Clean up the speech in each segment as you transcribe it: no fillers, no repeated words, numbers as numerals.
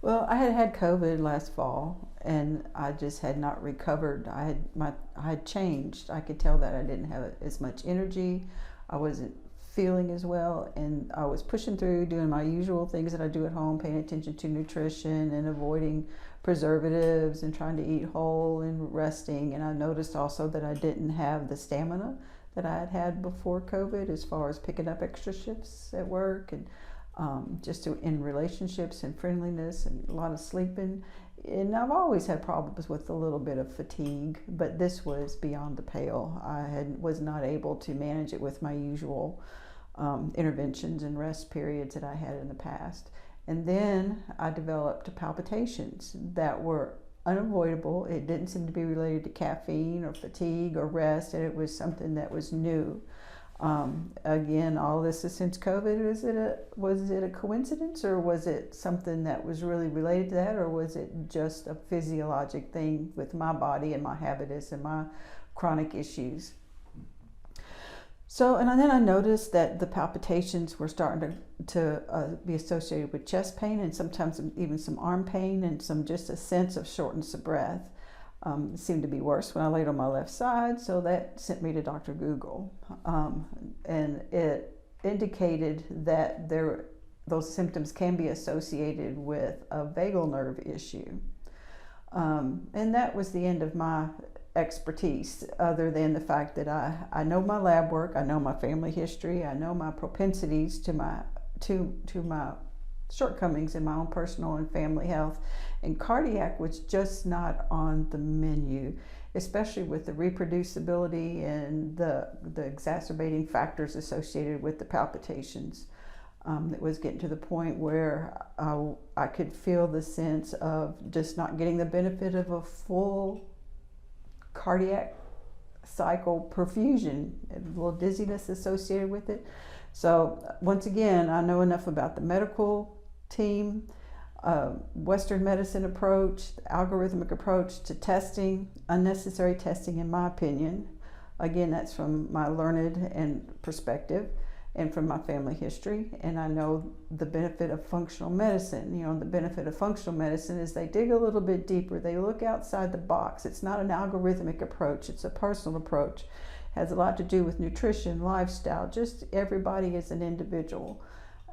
Well, I had had COVID last fall, and I just had not recovered. I had changed. I could tell that I didn't have as much energy. I wasn't feeling as well, and I was pushing through, doing my usual things that I do at home, paying attention to nutrition and avoiding preservatives and trying to eat whole and resting. And I noticed also that I didn't have the stamina that I had had before COVID, as far as picking up extra shifts at work and in relationships and friendliness and a lot of sleeping. And I've always had problems with a little bit of fatigue, but this was beyond the pale. Was not able to manage it with my usual interventions and rest periods that I had in the past. And then I developed palpitations that were unavoidable. It didn't seem to be related to caffeine or fatigue or rest, and it was something that was new. Again, all this is since COVID. Was it a coincidence, or was it something that was really related to that, or was it just a physiologic thing with my body and my habitus and my chronic issues? So, and then I noticed that the palpitations were starting to be associated with chest pain, and sometimes even some arm pain, and just a sense of shortness of breath. It seemed to be worse when I laid on my left side, so that sent me to Dr. Google. And it indicated that those symptoms can be associated with a vagal nerve issue. And that was the end of my expertise, other than the fact that I know my lab work, I know my family history, I know my propensities to my shortcomings in my own personal and family health, and cardiac was just not on the menu, especially with the reproducibility and the exacerbating factors associated with the palpitations. It was getting to the point where I could feel the sense of just not getting the benefit of a full cardiac cycle perfusion, a little dizziness associated with it. So once again, I know enough about the medical team, Western medicine approach, the algorithmic approach to testing, unnecessary testing in my opinion. Again, that's from my learned and perspective and from my family history. And I know the benefit of functional medicine. The benefit of functional medicine is they dig a little bit deeper. They look outside the box. It's not an algorithmic approach. It's a personal approach. It has a lot to do with nutrition, lifestyle, just everybody as an individual.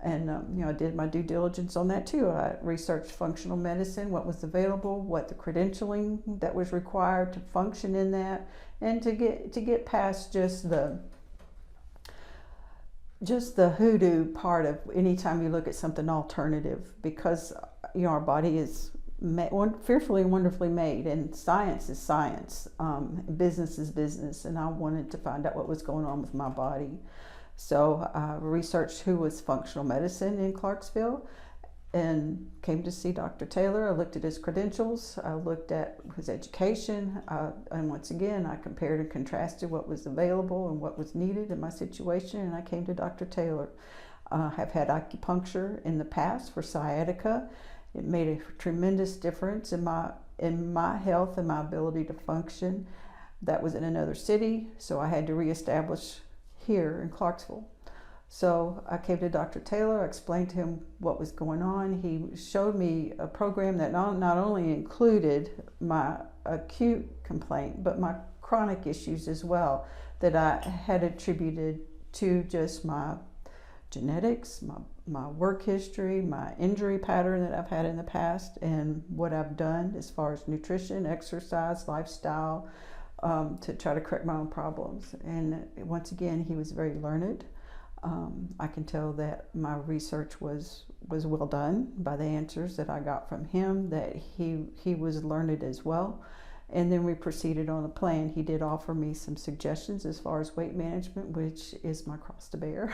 And I did my due diligence on that too. I researched functional medicine, what was available, what the credentialing that was required to function in that, and to get past just the hoodoo part of anytime you look at something alternative, because our body is fearfully and wonderfully made, and science is science, business is business, and I wanted to find out what was going on with my body. So I researched who was functional medicine in Clarksville and came to see Dr. Taylor. I looked at his credentials, I looked at his education, and once again I compared and contrasted what was available and what was needed in my situation, and I came to Dr. Taylor. I have had acupuncture in the past for sciatica. It made a tremendous difference in my health and my ability to function. That was in another city, so I had to reestablish here in Clarksville. So I came to Dr. Taylor, I explained to him what was going on. He showed me a program that not only included my acute complaint, but my chronic issues as well, that I had attributed to just my genetics, my work history, my injury pattern that I've had in the past, and what I've done as far as nutrition, exercise, lifestyle, to try to correct my own problems. And once again, he was very learned. I can tell that my research was well done by the answers that I got from him, that he was learned as well. And then we proceeded on a plan. He did offer me some suggestions as far as weight management, which is my cross to bear.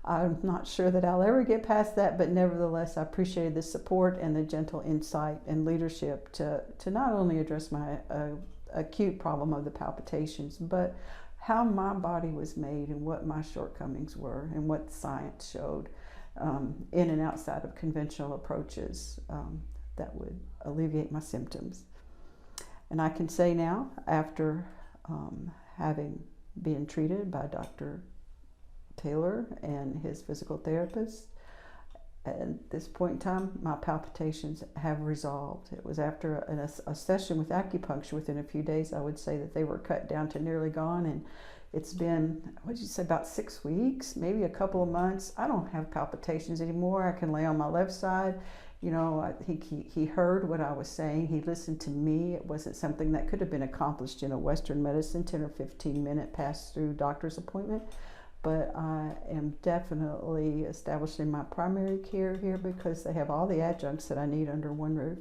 I'm not sure that I'll ever get past that, but nevertheless, I appreciated the support and the gentle insight and leadership to not only address my acute problem of the palpitations, but how my body was made and what my shortcomings were and what science showed in and outside of conventional approaches that would alleviate my symptoms. And I can say now, after having been treated by Dr. Taylor and his physical therapist, At this point in time, my palpitations have resolved. It was after a session with acupuncture. Within a few days, I would say that they were cut down to nearly gone. And it's been, what did you say, about 6 weeks, maybe a couple of months. I don't have palpitations anymore. I can lay on my left side. You know, I think he heard what I was saying. He listened to me. It wasn't something that could have been accomplished in a Western medicine, 10 or 15 minute pass-through doctor's appointment. But I am definitely establishing my primary care here because they have all the adjuncts that I need under one roof.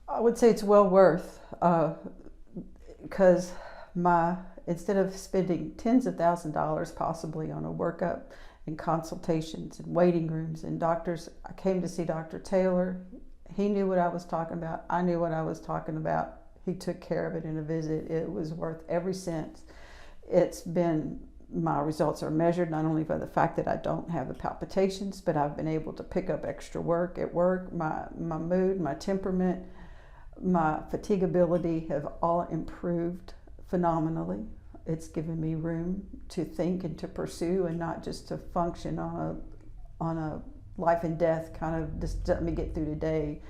I would say it's well worth, because instead of spending tens of thousands of dollars possibly on a workup and consultations and waiting rooms and doctors, I came to see Dr. Taylor. He knew what I was talking about. I knew what I was talking about. He took care of it in a visit. It was worth every cent. My results are measured not only by the fact that I don't have the palpitations, but I've been able to pick up extra work at work. My mood, my temperament, my fatigability have all improved phenomenally. It's given me room to think and to pursue and not just to function on a life and death kind of, just let me get through today.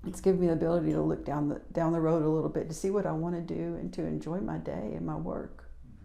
It's given me the ability to look down the road a little bit to see what I want to do and to enjoy my day and my work.